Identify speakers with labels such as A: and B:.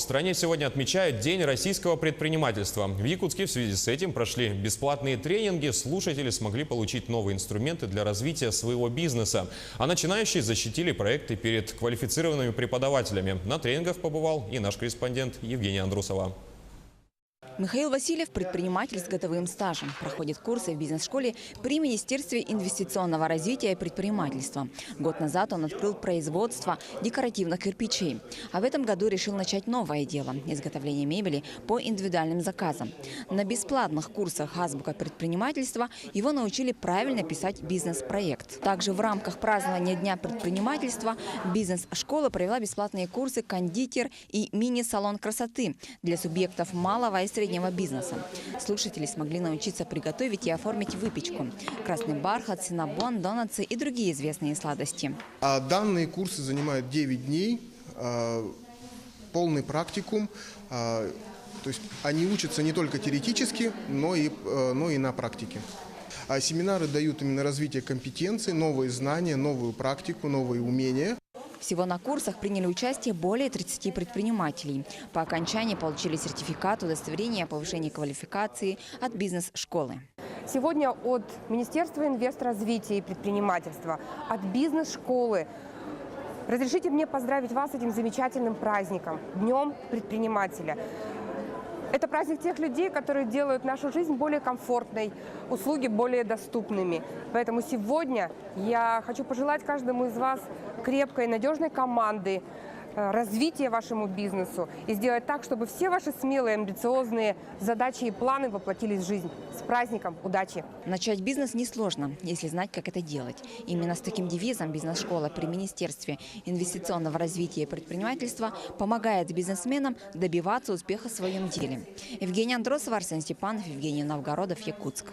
A: В стране сегодня отмечают День российского предпринимательства. В Якутске в связи с этим прошли бесплатные тренинги. Слушатели смогли получить новые инструменты для развития своего бизнеса. А начинающие защитили проекты перед квалифицированными преподавателями. На тренингах побывал и наш корреспондент Евгения Андрусова.
B: Михаил Васильев – предприниматель с годовым стажем. Проходит курсы в бизнес-школе при Министерстве инвестиционного развития и предпринимательства. Год назад он открыл производство декоративных кирпичей. А в этом году решил начать новое дело – изготовление мебели по индивидуальным заказам. На бесплатных курсах «Азбука предпринимательства» его научили правильно писать бизнес-проект. Также в рамках празднования Дня предпринимательства бизнес-школа провела бесплатные курсы «Кондитер» и «Мини-салон красоты» для субъектов малого и среднего бизнеса. Слушатели смогли научиться приготовить и оформить выпечку. Красный бархат, синнабон, донатсы и другие известные сладости.
C: Данные курсы занимают 9 дней, полный практикум. То есть они учатся не только теоретически, но и на практике. Семинары дают именно развитие компетенций, новые знания, новую практику, новые умения.
B: Всего на курсах приняли участие более 30 предпринимателей. По окончании получили сертификат, удостоверение о повышении квалификации от бизнес-школы.
D: Сегодня от Министерства инвестразвития и предпринимательства, от бизнес-школы разрешите мне поздравить вас с этим замечательным праздником – Днем предпринимателя. Это праздник тех людей, которые делают нашу жизнь более комфортной, услуги более доступными. Поэтому сегодня я хочу пожелать каждому из вас крепкой, надежной команды, развития вашему бизнесу и сделать так, чтобы все ваши смелые, амбициозные задачи и планы воплотились в жизнь. С праздником! Удачи!
B: Начать бизнес несложно, если знать, как это делать. Именно с таким девизом бизнес-школа при Министерстве инвестиционного развития и предпринимательства помогает бизнесменам добиваться успеха в своем деле. Евгения Андросова, Арсен Степанов, Евгений Новгородов, Якутск.